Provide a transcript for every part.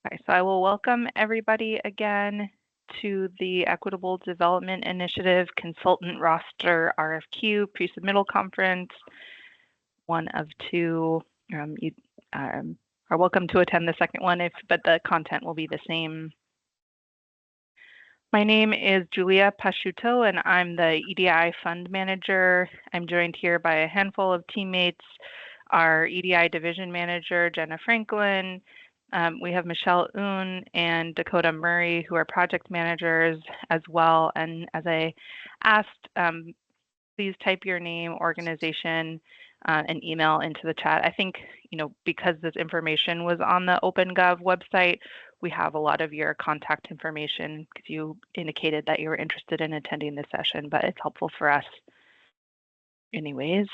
Okay, so I will welcome everybody again to the Equitable Development Initiative Consultant Roster RFQ Pre-Submittal Conference, one of two. You are welcome to attend the second one, but the content will be the same. My name is Julia Pasciuto, and I'm the EDI Fund Manager. I'm joined here by a handful of teammates, our EDI Division Manager, Jenna Franklin. We have Michelle Oon and Dakota Murray, who are project managers as well. And as I asked, please type your name, organization, and email into the chat. I think, because this information was on the OpenGov website, we have a lot of your contact information because you indicated that you were interested in attending this session, but it's helpful for us anyways.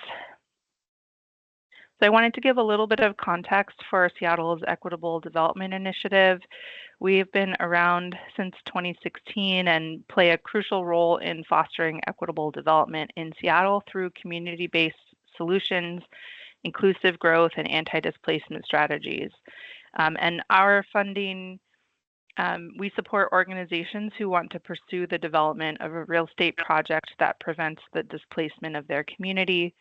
So I wanted to give a little bit of context for Seattle's Equitable Development Initiative. We've been around since 2016 and play a crucial role in fostering equitable development in Seattle through community-based solutions, inclusive growth, and anti-displacement strategies. And our funding, we support organizations who want to pursue the development of a real estate project that prevents the displacement of their community.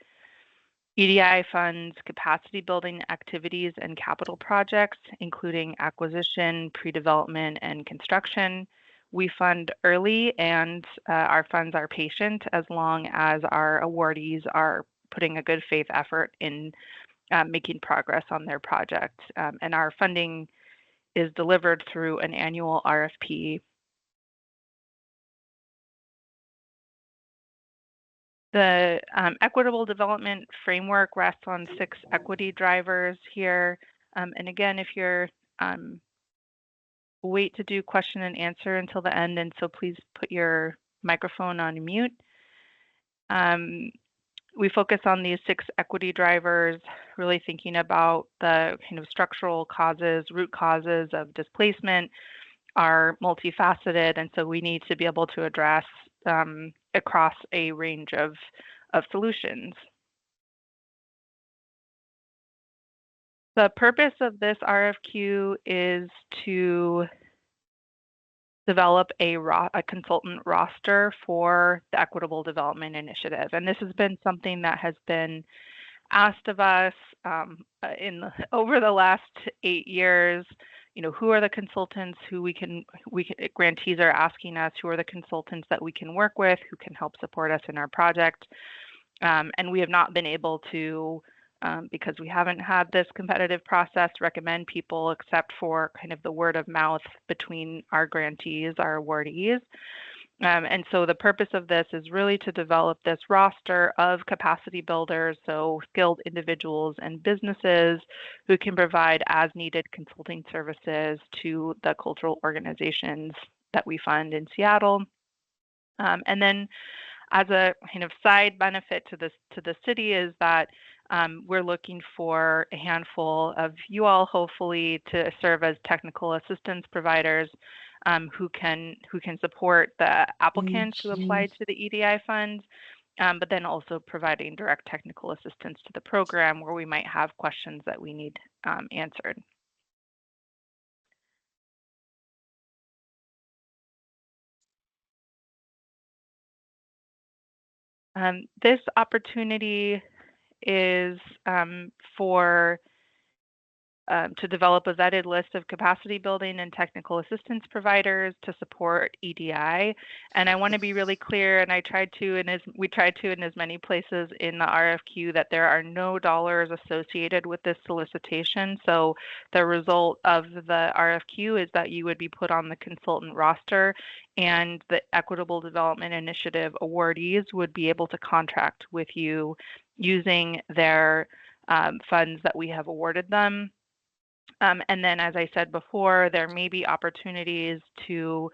EDI funds capacity building activities and capital projects, including acquisition, pre-development, and construction. We fund early, and our funds are patient as long as our awardees are putting a good faith effort in making progress on their project. And our funding is delivered through an annual RFP. The equitable development framework rests on 6 equity drivers here. And again, if you're wait to do question and answer until the end, and so please put your microphone on mute. We focus on these 6 equity drivers, really thinking about the kind of structural causes, root causes of displacement are multifaceted, and so we need to be able to address across a range of solutions. The purpose of this RFQ is to develop a consultant roster for the Equitable Development Initiative. And this has been something that has been asked of us over the last 8 years. Who are the consultants grantees are asking us, who are the consultants that we can work with, who can help support us in our project. And we have not been able to, because we haven't had this competitive process, recommend people except for kind of the word of mouth between our grantees, our awardees. And so the purpose of this is really to develop this roster of capacity builders, so skilled individuals and businesses who can provide as needed consulting services to the cultural organizations that we fund in Seattle. And then as a kind of side benefit to the city is that we're looking for a handful of you all, hopefully, to serve as technical assistance providers who can support the applicants who apply to the EDI funds, but then also providing direct technical assistance to the program where we might have questions that we need answered. This opportunity is for to develop a vetted list of capacity building and technical assistance providers to support EDI. And I want to be really clear, and we tried to in as many places in the RFQ, that there are no dollars associated with this solicitation. So the result of the RFQ is that you would be put on the consultant roster, and the Equitable Development Initiative awardees would be able to contract with you using their funds that we have awarded them. And then, as I said before, there may be opportunities to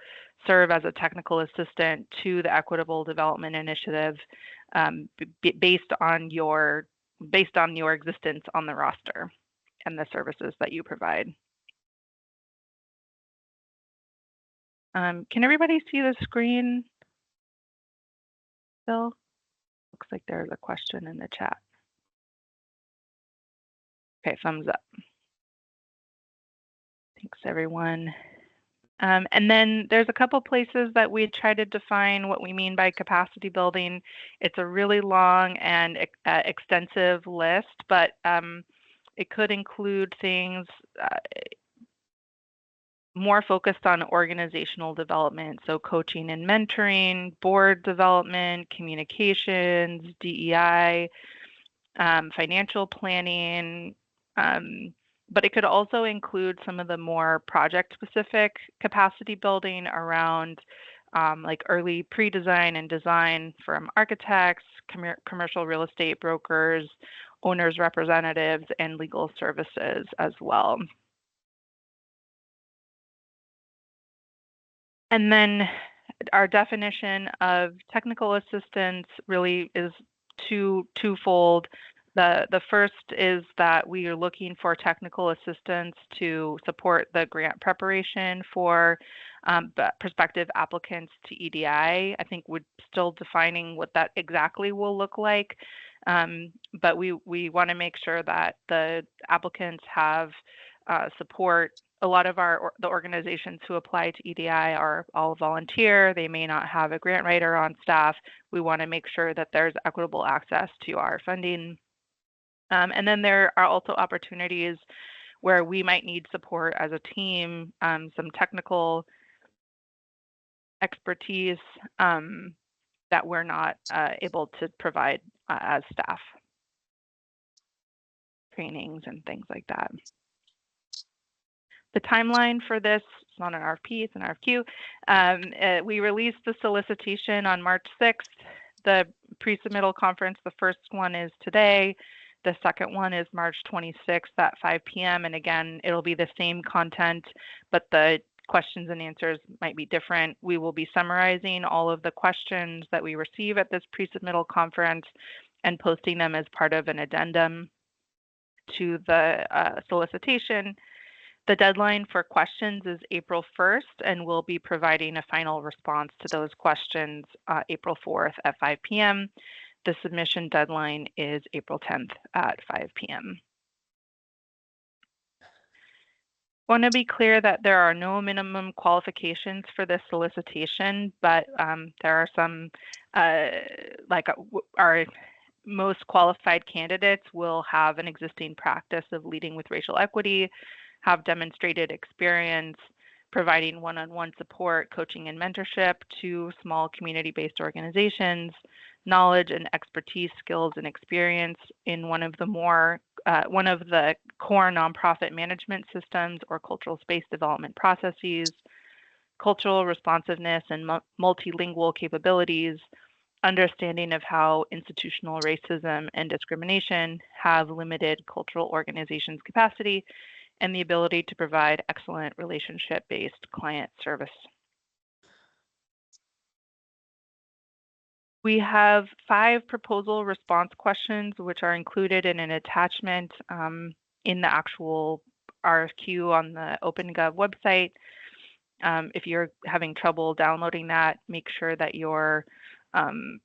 serve as a technical assistant to the Equitable Development Initiative based on your existence on the roster and the services that you provide. Can everybody see the screen still? Looks like there's a question in the chat. Okay, thumbs up. Thanks. everyone. And then there's a couple places that we try to define what we mean by capacity building. It's a really long and extensive list, but it could include things more focused on organizational development, so coaching and mentoring, board development, communications, DEI, financial planning, but it could also include some of the more project-specific capacity building around like early pre-design and design from architects, commercial real estate brokers, owners' representatives, and legal services as well. And then our definition of technical assistance really is twofold. The first is that we are looking for technical assistance to support the grant preparation for prospective applicants to EDI. I think we're still defining what that exactly will look like, but we want to make sure that the applicants have support. A lot of the organizations who apply to EDI are all volunteer. They may not have a grant writer on staff. We want to make sure that there's equitable access to our funding. And then there are also opportunities where we might need support as a team, some technical expertise that we're not able to provide as staff, trainings and things like that. The timeline for this, it's not an RFP, it's an RFQ. We released the solicitation on March 6th. The pre-submittal conference, the first one is today. The second one is March 26th at 5 p.m. And again, it'll be the same content, but the questions and answers might be different. We will be summarizing all of the questions that we receive at this pre-submittal conference and posting them as part of an addendum to the solicitation. The deadline for questions is April 1st, and we'll be providing a final response to those questions April 4th at 5 p.m. The submission deadline is April 10th at 5 p.m. I want to be clear that there are no minimum qualifications for this solicitation, but there are some, like our most qualified candidates will have an existing practice of leading with racial equity, have demonstrated experience providing one-on-one support, coaching, and mentorship to small community-based organizations, knowledge and expertise, skills, and experience in one of the core nonprofit management systems or cultural space development processes, cultural responsiveness and multilingual capabilities, understanding of how institutional racism and discrimination have limited cultural organizations' capacity, and the ability to provide excellent relationship-based client service. We have 5 proposal response questions, which are included in an attachment in the actual RFQ on the OpenGov website. If you're having trouble downloading that, make sure that your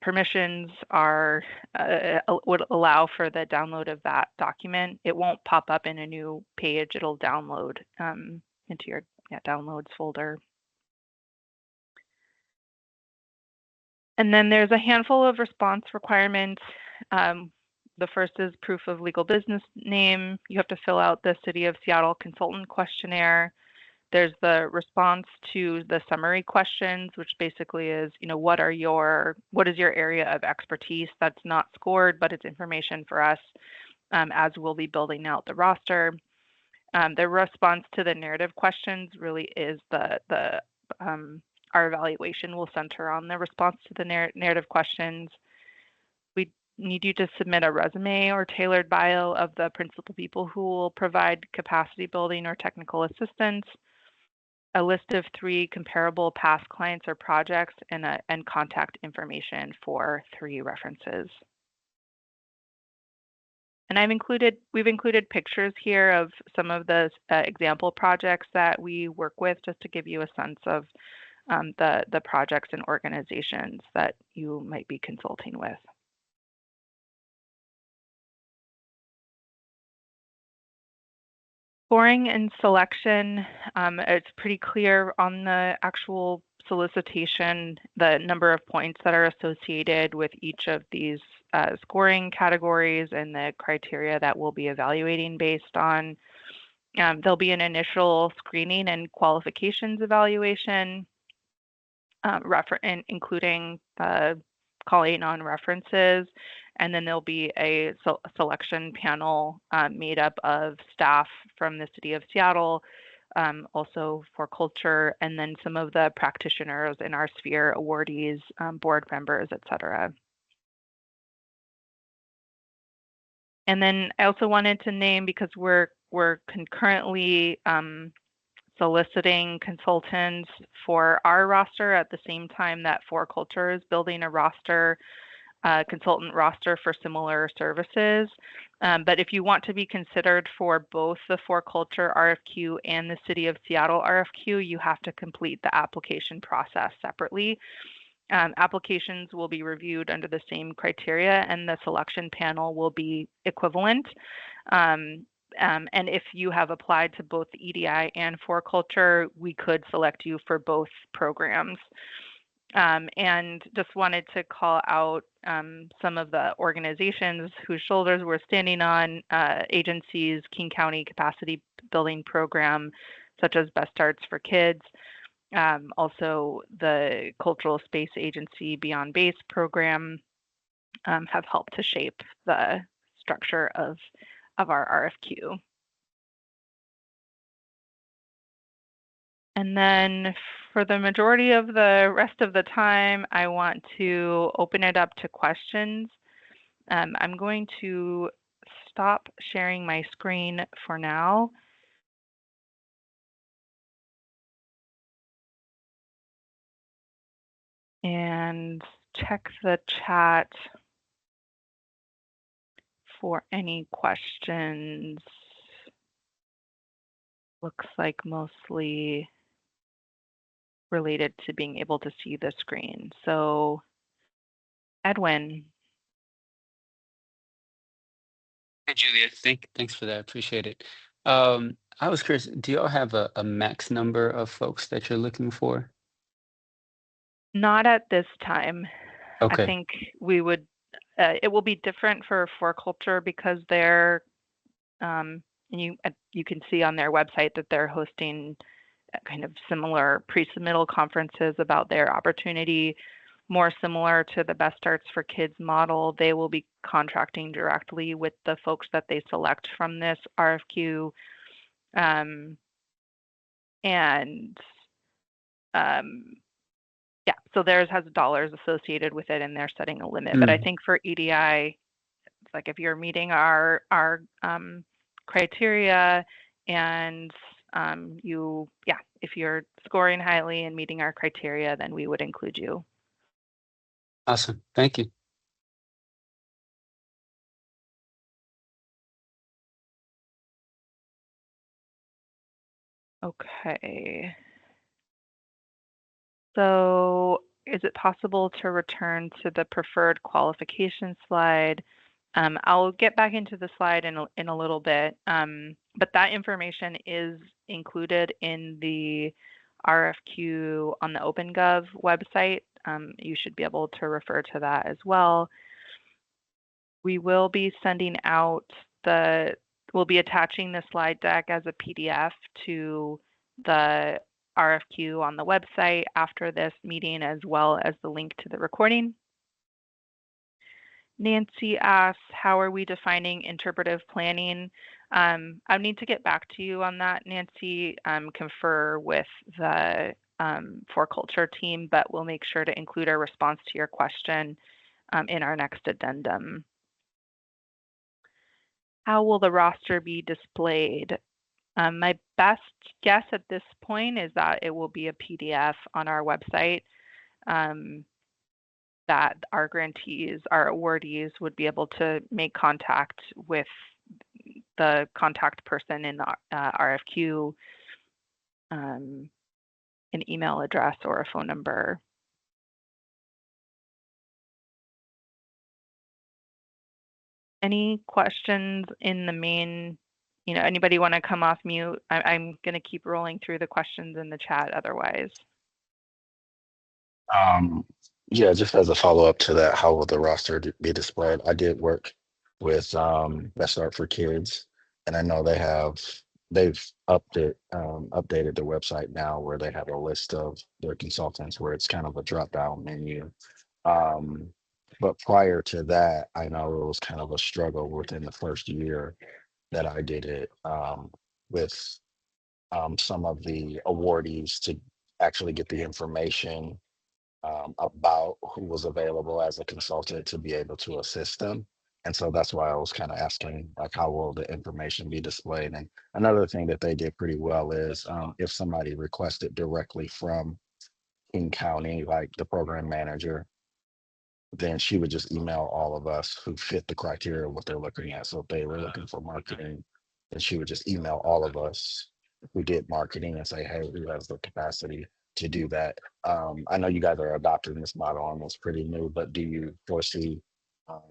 permissions would allow for the download of that document. It won't pop up in a new page. It'll download into your downloads folder. And then there's a handful of response requirements. The first is proof of legal business name. You have to fill out the City of Seattle Consultant Questionnaire. There's the response to the summary questions, which basically is, what is your area of expertise? That's not scored, but it's information for us as we'll be building out the roster. The response to the narrative questions really is our evaluation will center on the response to the narrative questions. We need you to submit a resume or tailored bio of the principal people who will provide capacity building or technical assistance, a list of 3 comparable past clients or projects, and contact information for 3 references. And we've included pictures here of some of the example projects that we work with, just to give you a sense of the projects and organizations that you might be consulting with. Scoring and selection, it's pretty clear on the actual solicitation, the number of points that are associated with each of these scoring categories and the criteria that we'll be evaluating based on. There'll be an initial screening and qualifications evaluation, including calling on references, and then there'll be a selection panel made up of staff from the City of Seattle, also for culture, and then some of the practitioners in our sphere, awardees, board members, et cetera. And then I also wanted to name, because we're concurrently soliciting consultants for our roster at the same time that For Culture is building a roster, consultant roster for similar services. But if you want to be considered for both the For Culture RFQ and the City of Seattle RFQ, you have to complete the application process separately. Applications will be reviewed under the same criteria, and the selection panel will be equivalent. And if you have applied to both the EDI and For Culture, we could select you for both programs. And just wanted to call out some of the organizations whose shoulders we're standing on, agencies, King County Capacity Building Program, such as Best Starts for Kids, also the Cultural Space Agency Beyond Base program, have helped to shape the structure of our RFQ. And then for the majority of the rest of the time, I want to open it up to questions. I'm going to stop sharing my screen for now. And check the chat for any questions. Looks like mostly related to being able to see the screen. So, Edwin. Hey, Julia, thanks for that. Appreciate it. I was curious, do y'all have a max number of folks that you're looking for? Not at this time. I Okay. think we would, it will be different for Culture because they're, you can see on their website that they're hosting kind of similar pre-submittal conferences about their opportunity, more similar to the Best Starts for Kids model. They will be contracting directly with the folks that they select from this RFQ. And yeah, so theirs has dollars associated with it and they're setting a limit. But I think for EDI, it's like if you're meeting our criteria and if you're scoring highly and meeting our criteria, then we would include you. Awesome. Thank you. Okay. So is it possible to return to the preferred qualification slide? I'll get back into the slide in a little bit, but that information is included in the RFQ on the OpenGov website. You should be able to refer to that as well. We will be sending out we'll be attaching the slide deck as a PDF to the RFQ on the website after this meeting, as well as the link to the recording. Nancy asks, how are we defining interpretive planning? I need to get back to you on that, Nancy, confer with the For Culture team, but we'll make sure to include a response to your question in our next addendum. How will the roster be displayed? My best guess at this point is that it will be a PDF on our website that our grantees, our awardees would be able to make contact with the contact person in the RFQ, an email address or a phone number. Any questions in the main Anybody want to come off mute? I'm going to keep rolling through the questions in the chat otherwise. Yeah, just as a follow-up to that, how will the roster be displayed? I did work with Best Start for Kids, and I know they've updated their website now where they have a list of their consultants where it's kind of a drop-down menu. Um, but prior to that, I know it was kind of a struggle within the first year that I did it with some of the awardees to actually get the information about who was available as a consultant to be able to assist them. And so that's why I was kind of asking, like, how will the information be displayed? And another thing that they did pretty well is if somebody requested directly from King County, like the program manager, then she would just email all of us who fit the criteria of what they're looking at. So if they were looking for marketing, then she would just email all of us who did marketing and say, hey, who has the capacity to do that? I know you guys are adopting this model and it's pretty new, but do you foresee um,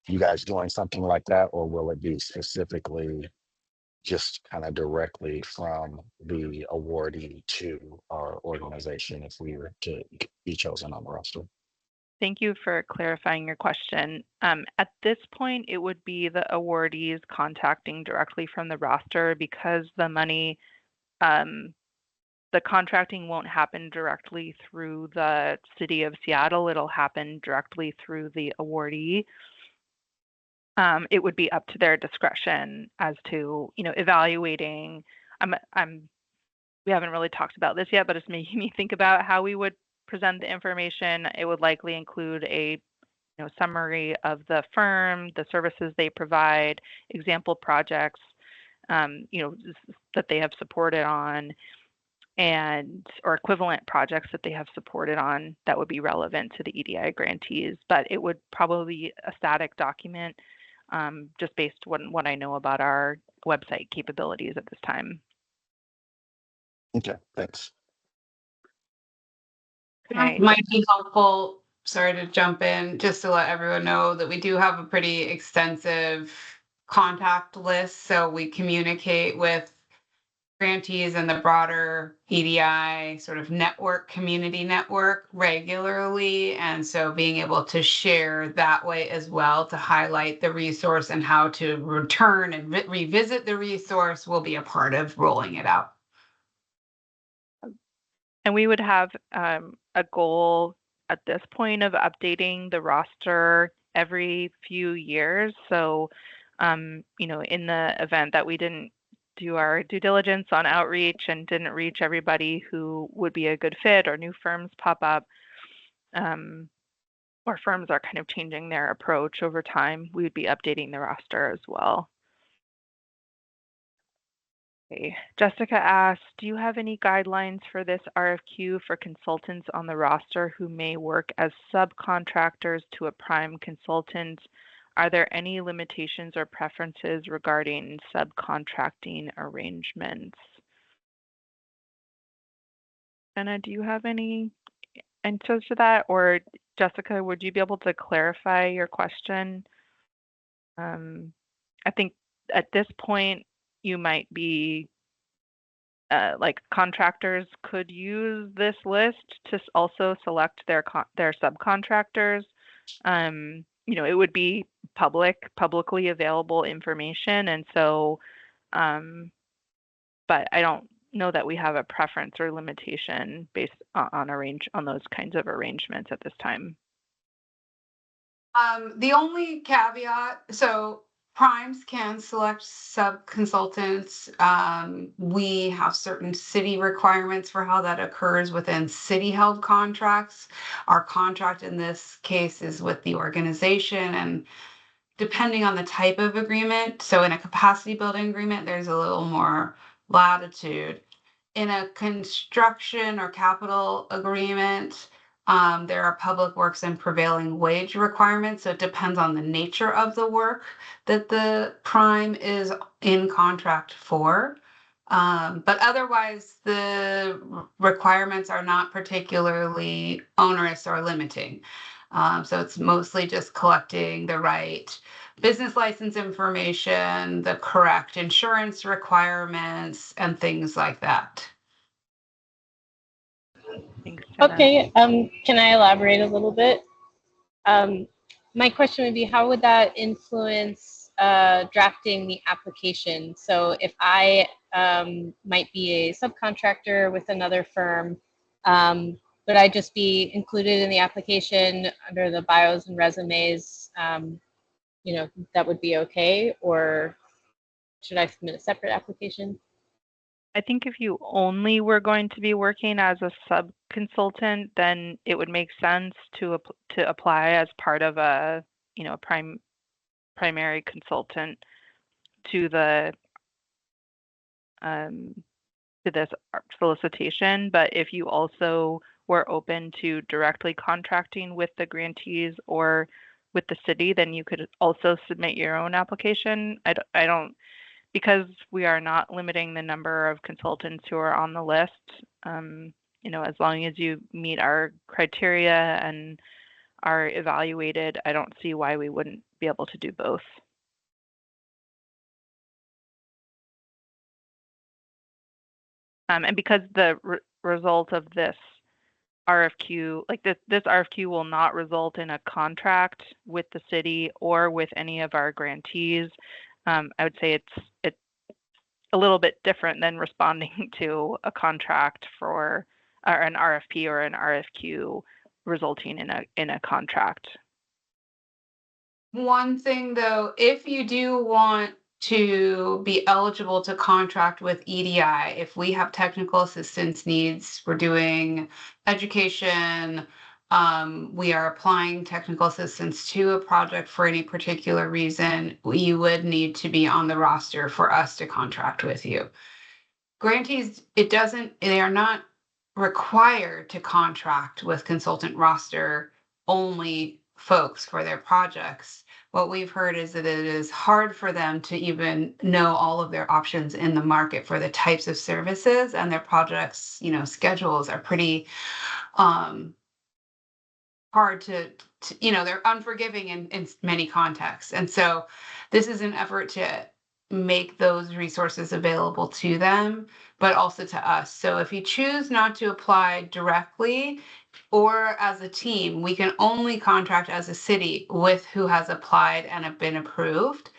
you guys doing something like that, or will it be specifically just kind of directly from the awardee to our organization if we were to be chosen on the roster? Thank you for clarifying your question. At this point, it would be the awardees contacting directly from the roster because the money, the contracting won't happen directly through the city of Seattle. It'll happen directly through the awardee. It would be up to their discretion as to, evaluating. We haven't really talked about this yet, but it's making me think about how we would present the information. It would likely include a summary of the firm, the services they provide, example projects, that they have supported on, or equivalent projects that they have supported on that would be relevant to the EDI grantees. But it would probably be a static document, just based on what I know about our website capabilities at this time. Okay, thanks. Okay. Might be helpful, sorry to jump in, just to let everyone know that we do have a pretty extensive contact list. So we communicate with grantees and the broader EDI sort of network, community network regularly. And so being able to share that way as well to highlight the resource and how to return and revisit the resource will be a part of rolling it out. And we would have a goal at this point of updating the roster every few years. So, in the event that we didn't do our due diligence on outreach and didn't reach everybody who would be a good fit, or new firms pop up, or firms are kind of changing their approach over time, we would be updating the roster as well. Okay. Jessica asked, do you have any guidelines for this RFQ for consultants on the roster who may work as subcontractors to a prime consultant? Are there any limitations or preferences regarding subcontracting arrangements? Jenna, do you have any answers to that? Or Jessica, would you be able to clarify your question? I think at this point, you might be like contractors could use this list to also select their subcontractors. It would be publicly available information, and so, but I don't know that we have a preference or limitation based on those kinds of arrangements at this time. The only caveat, so primes can select sub-consultants. We have certain city requirements for how that occurs within city-held contracts. Our contract in this case is with the organization, and depending on the type of agreement, so in a capacity building agreement, there's a little more latitude. In a construction or capital agreement, there are public works and prevailing wage requirements. So it depends on the nature of the work that the prime is in contract for. But otherwise, the requirements are not particularly onerous or limiting. So it's mostly just collecting the right business license information, the correct insurance requirements, and things like that. Thanks, Jenna. Okay, can I elaborate a little bit? My question would be, how would that influence drafting the application? So if I might be a subcontractor with another firm, would I just be included in the application under the bios and resumes? That would be okay, or should I submit a separate application? I think if you only were going to be working as a sub-consultant, then it would make sense to apply as part of a, primary consultant to the to this solicitation. But if you also were open to directly contracting with the grantees or with the city, then you could also submit your own application. I don't because we are not limiting the number of consultants who are on the list, as long as you meet our criteria and are evaluated, I don't see why we wouldn't be able to do both. And because the result of this RFQ, like this RFQ will not result in a contract with the city or with any of our grantees. I would say it's a little bit different than responding to a contract or an RFP or an RFQ resulting in a contract. One thing though, if you do want to be eligible to contract with EDI, if we have technical assistance needs, we're doing education, we are applying technical assistance to a project for any particular reason, you would need to be on the roster for us to contract with you. Grantees, they are not required to contract with consultant roster only folks for their projects. What we've heard is that it is hard for them to even know all of their options in the market for the types of services, and their projects, schedules are pretty hard to they're unforgiving in many contexts. And so this is an effort to make those resources available to them, but also to us. So if you choose not to apply directly or as a team, we can only contract as a city with who has applied and have been approved.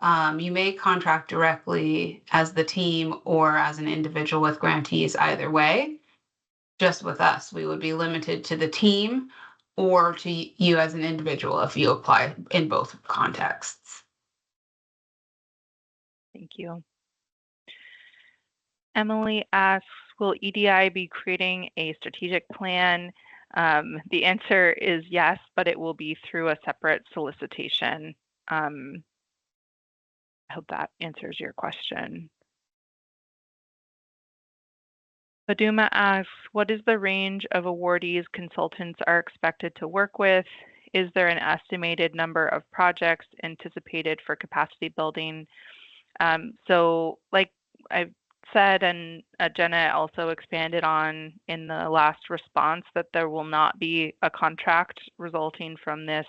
You may contract directly as the team or as an individual with grantees. Either way, just with us, we would be limited to the team or to you as an individual if you apply in both contexts. Thank you. Emily asks, will EDI be creating a strategic plan? The answer is yes, but it will be through a separate solicitation. I hope that answers your question. Faduma asks, what is the range of awardees consultants are expected to work with? Is there an estimated number of projects anticipated for capacity building? So like I've said, and Jenna also expanded on in the last response, that there will not be a contract resulting from this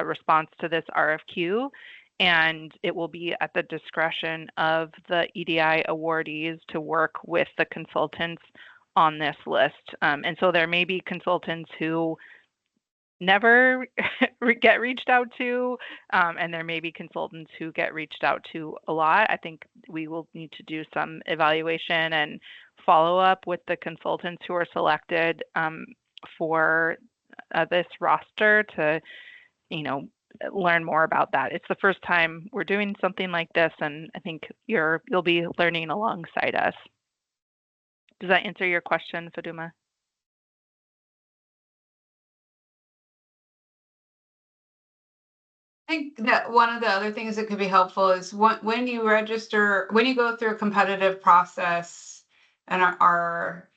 response to this RFQ. And it will be at the discretion of the EDI awardees to work with the consultants on this list. And so there may be consultants who never get reached out to, and there may be consultants who get reached out to a lot. I think we will need to do some evaluation and follow up with the consultants who are selected for this roster to, learn more about that. It's the first time we're doing something like this, and I think you'll be learning alongside us. Does that answer your question, Faduma? I think that one of the other things that could be helpful is when you go through a competitive process and are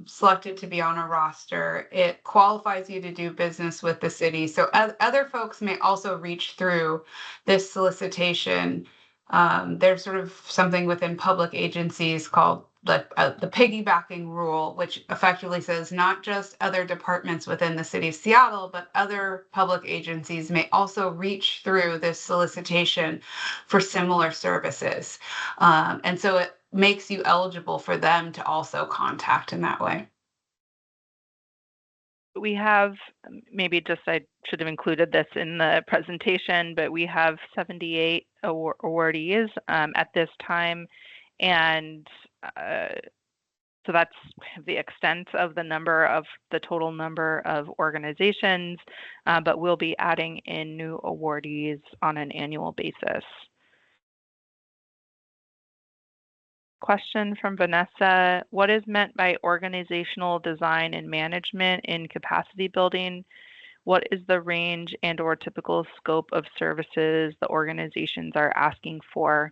selected to be on a roster, it qualifies you to do business with the city. So other folks may also reach through this solicitation. There's sort of something within public agencies called the piggybacking rule, which effectively says not just other departments within the city of Seattle, but other public agencies may also reach through this solicitation for similar services. And so it makes you eligible for them to also contact in that way. We have, maybe just I should have included this in the presentation, but we have 78 awardees at this time. And so that's the extent of the total number of organizations, but we'll be adding in new awardees on an annual basis. Question from Vanessa: what is meant by organizational design and management in capacity building? What is the range and or typical scope of services the organizations are asking for?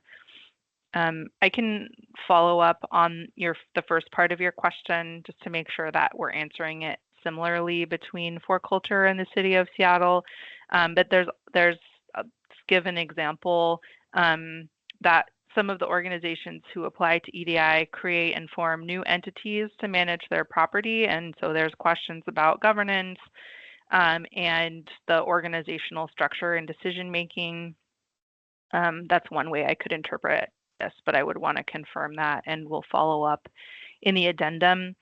I can follow up on the first part of your question just to make sure that we're answering it similarly between For Culture and the City of Seattle. But there's give an example that some of the organizations who apply to EDI create and form new entities to manage their property. And so there's questions about governance and the organizational structure and decision making. That's one way I could interpret this, but I would want to confirm that, and we'll follow up in the addendum.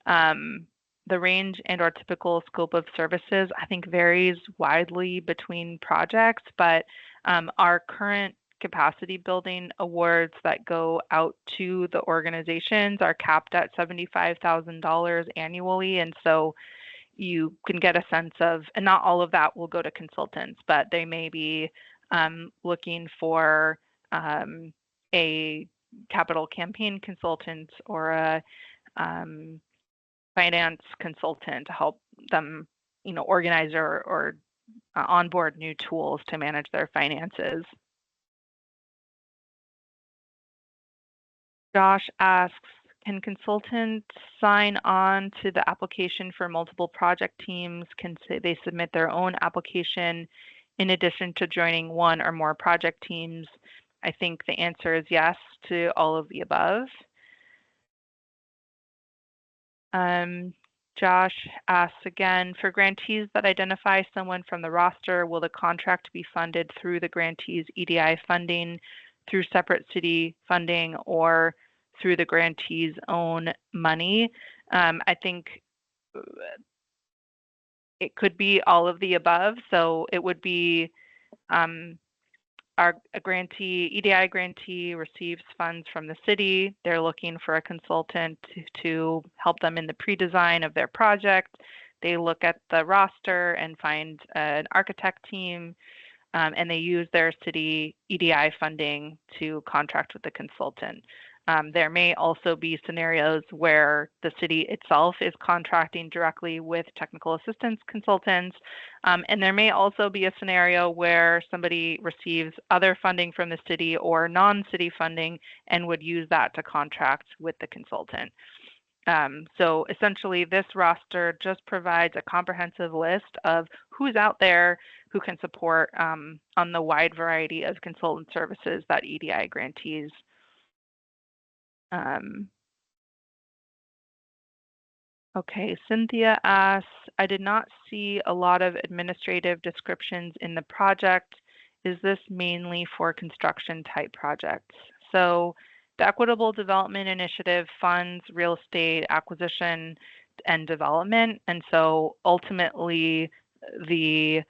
The range and or typical scope of services, I think, varies widely between projects, but our current capacity building awards that go out to the organizations are capped at $75,000 annually. And so you can get a sense of, and not all of that will go to consultants, but they may be looking for a capital campaign consultant or a finance consultant to help them, organize or onboard new tools to manage their finances. Josh asks, can consultants sign on to the application for multiple project teams? Can they submit their own application in addition to joining one or more project teams? I think the answer is yes to all of the above. Josh asks again, for grantees that identify someone from the roster, will the contract be funded through the grantee's EDI funding, through separate city funding, or through the grantee's own money? I think it could be all of the above. So it would be a grantee, EDI grantee receives funds from the city. They're looking for a consultant to help them in the pre-design of their project. They look at the roster and find an architect team, and they use their city EDI funding to contract with the consultant. There may also be scenarios where the city itself is contracting directly with technical assistance consultants. And there may also be a scenario where somebody receives other funding from the city or non-city funding and would use that to contract with the consultant. So essentially, this roster just provides a comprehensive list of who's out there who can support on the wide variety of consultant services that EDI grantees. Okay, Cynthia asks, I did not see a lot of administrative descriptions in the project. Is this mainly for construction type projects? So the Equitable Development Initiative funds real estate acquisition and development. And so ultimately the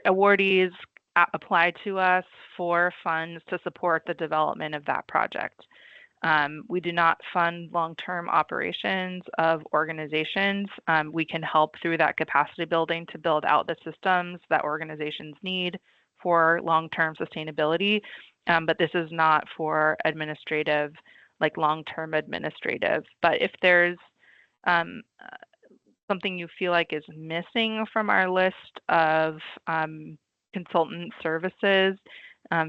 awardees apply to us for funds to support the development of that project. We do not fund long-term operations of organizations. We can help through that capacity building to build out the systems that organizations need for long-term sustainability. But this is not for administrative, like long-term administrative. But if there's something you feel like is missing from our list of consultant services,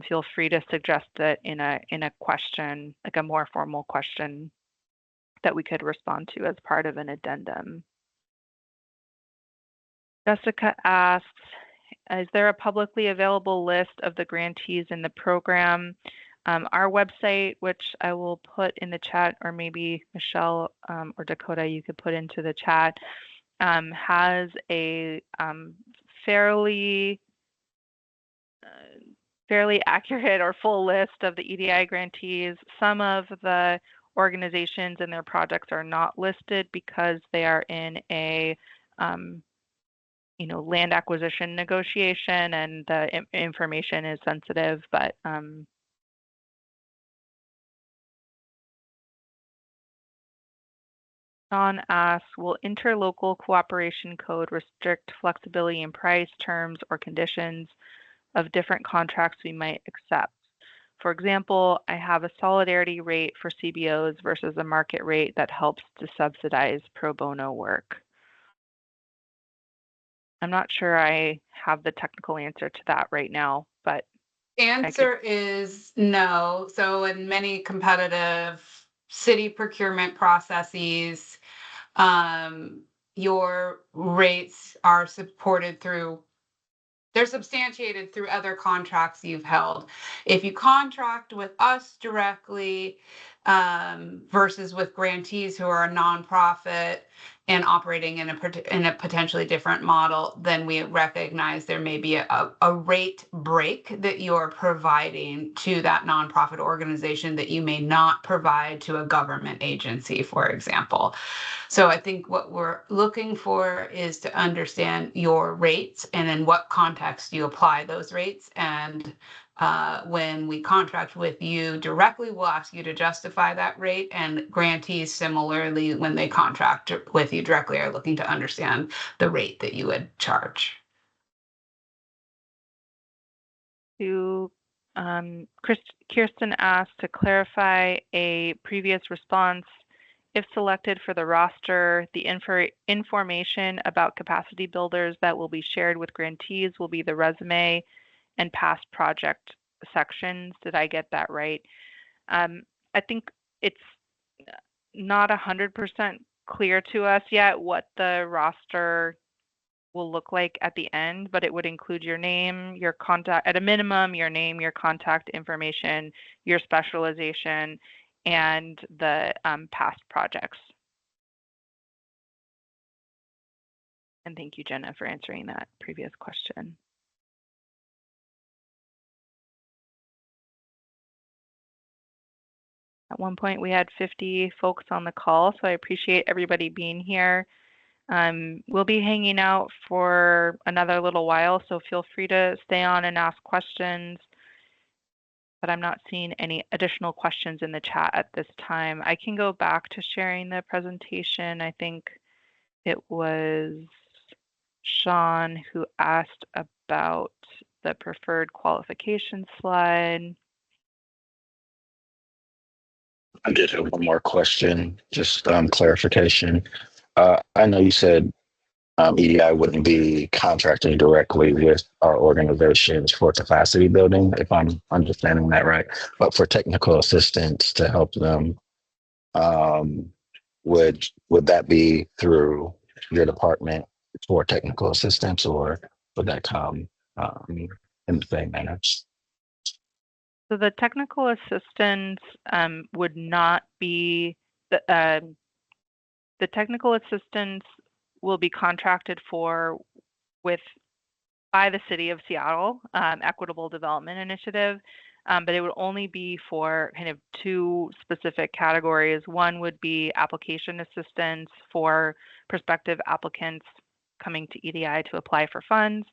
feel free to suggest it in a question, like a more formal question that we could respond to as part of an addendum. Jessica asks, is there a publicly available list of the grantees in the program? Our website, which I will put in the chat, or maybe Michelle or Dakota, you could put into the chat, has a fairly accurate or full list of the EDI grantees. Some of the organizations and their projects are not listed because they are in a land acquisition negotiation, and the information is sensitive, but Sean asks, will interlocal cooperation code restrict flexibility in price, terms, or conditions of different contracts we might accept? For example, I have a solidarity rate for CBOs versus a market rate that helps to subsidize pro bono work. I'm not sure I have the technical answer to that right now, but Answer is no. So in many competitive city procurement processes, your rates are supported through, they're substantiated through other contracts you've held. If you contract with us directly versus with grantees who are a nonprofit and operating in a potentially different model, then we recognize there may be a rate break that you're providing to that nonprofit organization that you may not provide to a government agency, for example. So I think what we're looking for is to understand your rates and in what context you apply those rates. And when we contract with you directly, we'll ask you to justify that rate. And grantees, similarly, when they contract with you directly, are looking to understand the rate that you would charge. Kirsten asked to clarify a previous response. If selected for the roster, the information about capacity builders that will be shared with grantees will be the resume and past project sections. Did I get that right? I think it's not 100% clear to us yet what the roster will look like at the end, but it would include your name, your contact, at a minimum, your name, your contact information, your specialization, and the past projects. And thank you, Jenna, for answering that previous question. At one point, we had 50 folks on the call, so I appreciate everybody being here. We'll be hanging out for another little while, so feel free to stay on and ask questions. But I'm not seeing any additional questions in the chat at this time. I can go back to sharing the presentation. I think it was Sean who asked about the preferred qualification slide. I did have one more question, just clarification. I know you said EDI wouldn't be contracting directly with our organizations for capacity building, if I'm understanding that right, but for technical assistance to help them, would that be through your department for technical assistance, or would that come in the same manner? So the technical assistance would not be, the technical assistance will be contracted for by the City of Seattle, Equitable Development Initiative, but it would only be for kind of two specific categories. One would be application assistance for prospective applicants coming to EDI to apply for funds,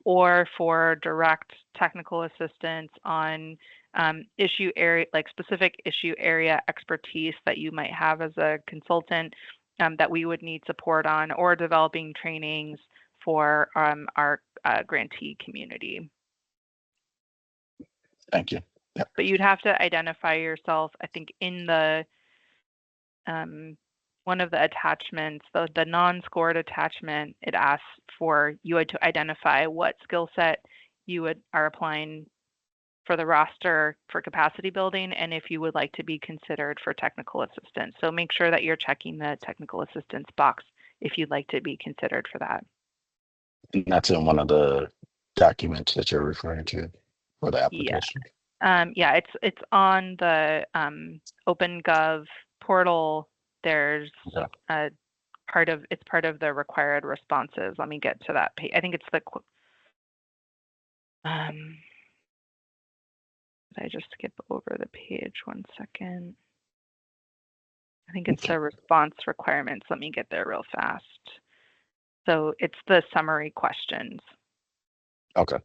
or for direct technical assistance on issue area, like specific issue area expertise that you might have as a consultant that we would need support on, or developing trainings for our grantee community. Thank you. Yep. But you'd have to identify yourself, I think, in the one of the attachments, the non-scored attachment, it asks for you to identify what skill set you are applying for the roster for capacity building, and if you would like to be considered for technical assistance. So make sure that you're checking the technical assistance box if you'd like to be considered for that. And that's in one of the documents that you're referring to for the application. Yeah, it's on the OpenGov portal. There's Okay. a it's part of the required responses. Let me get to that page. I think it's the did I just skip over the page? 1 second. I think it's the response requirements. Let me get there real fast. So it's the summary questions. Okay.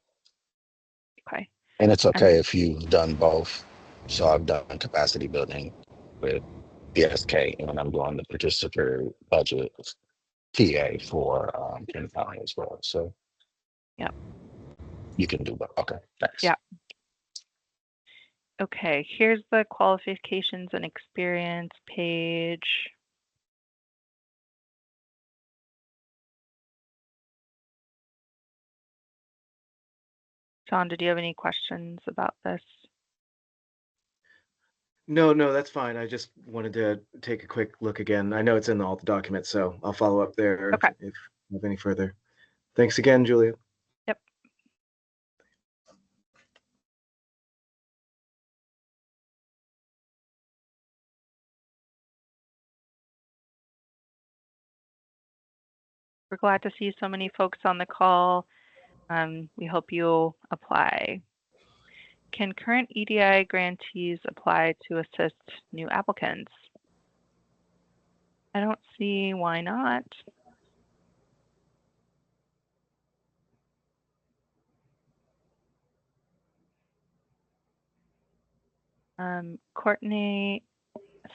Okay. And it's okay if you've done both. So I've done capacity building with BSK, and I'm doing the participatory budget TA for King County as well. So Yep. you can do both. Okay, thanks. Yeah. Okay, here's the qualifications and experience page. John, did you have any questions about this? No, that's fine. I just wanted to take a quick look again. I know it's in all the documents, so I'll follow up there Okay. if you have any further. Thanks again, Julia. Yep. We're glad to see so many folks on the call. We hope you apply. Can current EDI grantees apply to assist new applicants? I don't see why not. Courtney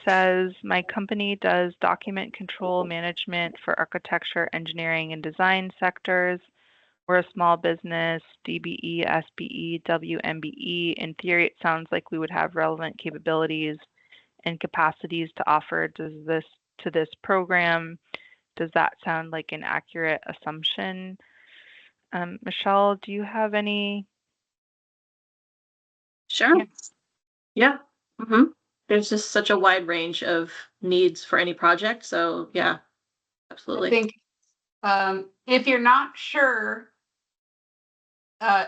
says, my company does document control management for architecture, engineering, and design sectors. We're a small business, DBE, SBE, WMBE. In theory, it sounds like we would have relevant capabilities and capacities to offer to this program. Does that sound like an accurate assumption? Michelle, do you have any? Sure. Yeah. There's just such a wide range of needs for any project. So yeah, absolutely. I think if you're not sure,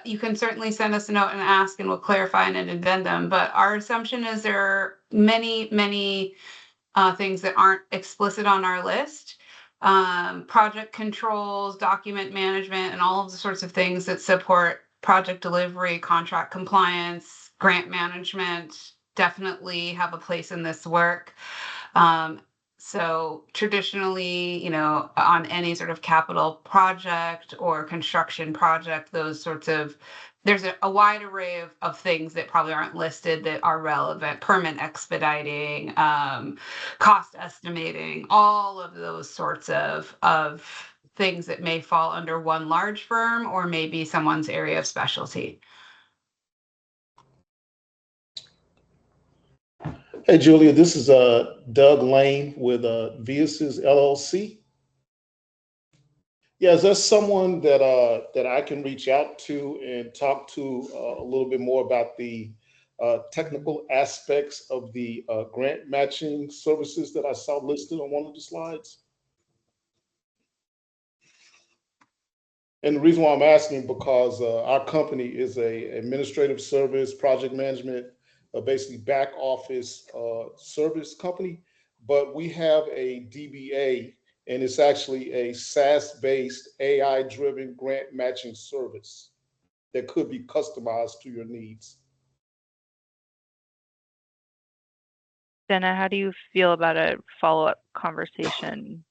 you can certainly send us a note and ask, and we'll clarify in an addendum. But our assumption is there are many things that aren't explicit on our list. Project controls, document management, and all of the sorts of things that support project delivery, contract compliance, grant management definitely have a place in this work. So traditionally, on any sort of capital project or construction project, there's a wide array of things that probably aren't listed that are relevant: permit expediting, cost estimating, all of those sorts of things that may fall under one large firm or maybe someone's area of specialty. Hey, Julia, this is Doug Lane with Viases LLC. Yeah, is there someone that I can reach out to and talk to a little bit more about the technical aspects of the grant matching services that I saw listed on one of the slides? And the reason why I'm asking, because our company is a administrative service, project management, basically back office service company, but we have a DBA, and it's actually a SaaS-based AI-driven grant matching service that could be customized to your needs. Jenna, how do you feel about a follow-up conversation?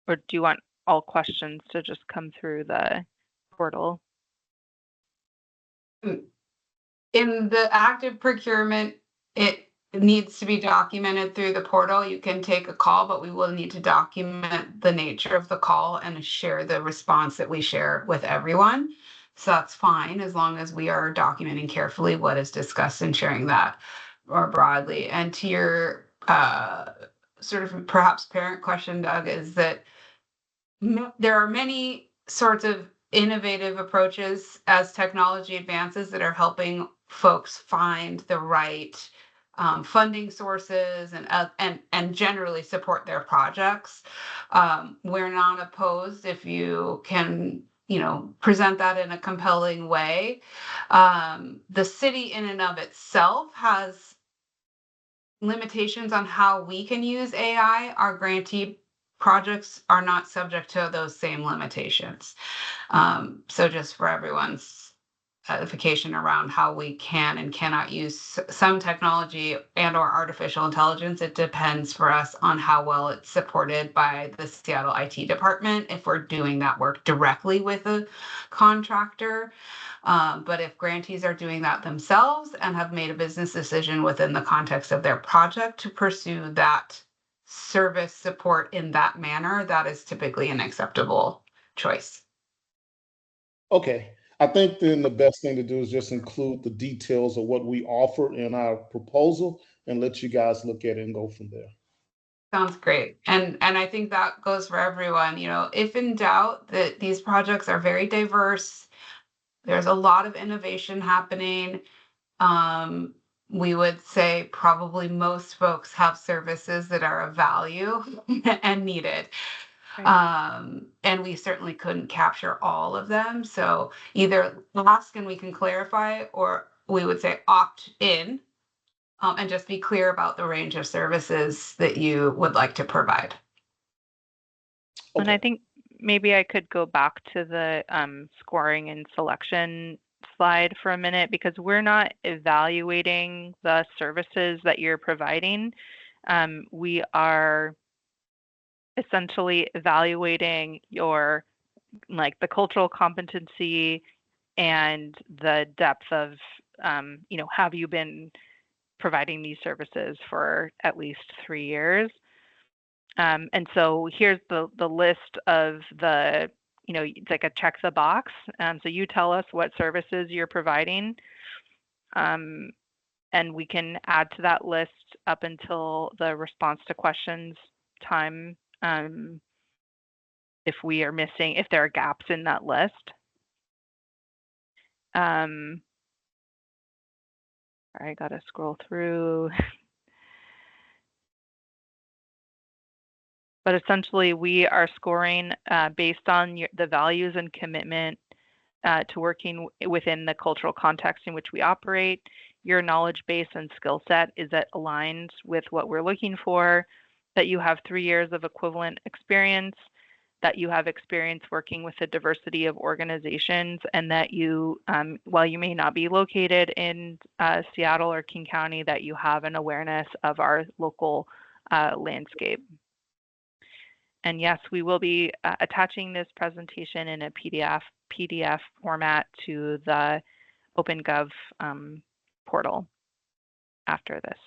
Or do you want all questions to just come through the portal? In the active procurement, it needs to be documented through the portal. You can take a call, but we will need to document the nature of the call and share the response that we share with everyone. So that's fine, as long as we are documenting carefully what is discussed and sharing that more broadly. And to your sort of perhaps parent question, Doug, is that there are many sorts of innovative approaches as technology advances that are helping folks find the right funding sources and generally support their projects. We're not opposed if you can present that in a compelling way. The city in and of itself has limitations on how we can use AI. Our grantee projects are not subject to those same limitations. So just for everyone's edification around how we can and cannot use some technology and or artificial intelligence, it depends for us on how well it's supported by the Seattle IT department if we're doing that work directly with a contractor. But if grantees are doing that themselves and have made a business decision within the context of their project to pursue that service support in that manner, that is typically an acceptable choice. Okay. I think then the best thing to do is just include the details of what we offer in our proposal and let you guys look at it and go from there. Sounds great. And I think that goes for everyone. If in doubt, that these projects are very diverse. There's a lot of innovation happening. We would say probably most folks have services that are of value and needed. And we certainly couldn't capture all of them. So either ask and we can clarify, or we would say opt in, and just be clear about the range of services that you would like to provide. And I think maybe I could go back to the scoring and selection slide for a minute, because we're not evaluating the services that you're providing. We are essentially evaluating your, like, the cultural competency and the depth of, have you been providing these services for at least 3 years? And so here's the list of the, it's like a check the box. So you tell us what services you're providing, and we can add to that list up until the response to questions time, if there are gaps in that list. I gotta scroll through. But essentially, we are scoring based on the values and commitment to working within the cultural context in which we operate. Your knowledge base and skill set, is that aligned with what we're looking for? That you have 3 years of equivalent experience, that you have experience working with a diversity of organizations, and that you, while you may not be located in Seattle or King County, that you have an awareness of our local landscape. And yes, we will be attaching this presentation in a PDF format to the OpenGov portal after this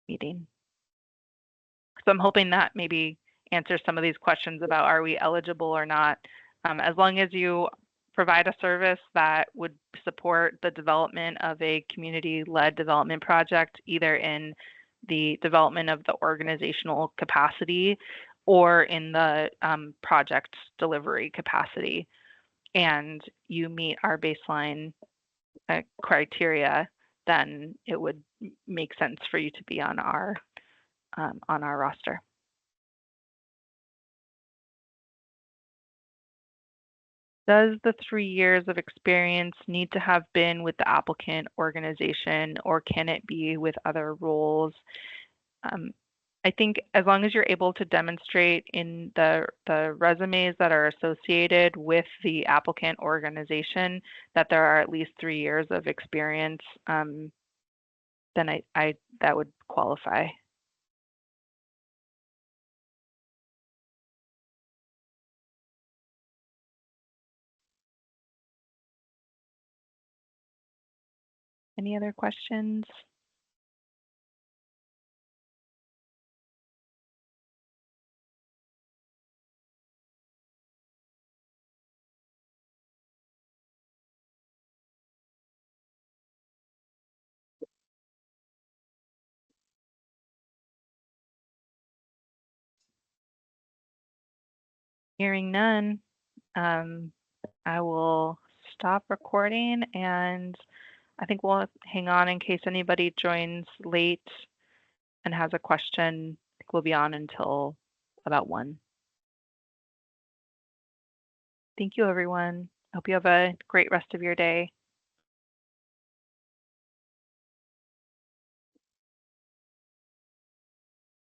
meeting. So I'm hoping that maybe answers some of these questions about, are we eligible or not? As long as you provide a service that would support the development of a community-led development project, either in the development of the organizational capacity or in the project delivery capacity, and you meet our baseline criteria, then it would make sense for you to be on our roster. Does the 3 years of experience need to have been with the applicant organization, or can it be with other roles? I think as long as you're able to demonstrate in the resumes that are associated with the applicant organization that there are at least 3 years of experience, then that would qualify. Any other questions? Hearing none, I will stop recording, and I think we'll hang on in case anybody joins late and has a question. I think we'll be on until about 1. Thank you, everyone. Hope you have a great rest of your day.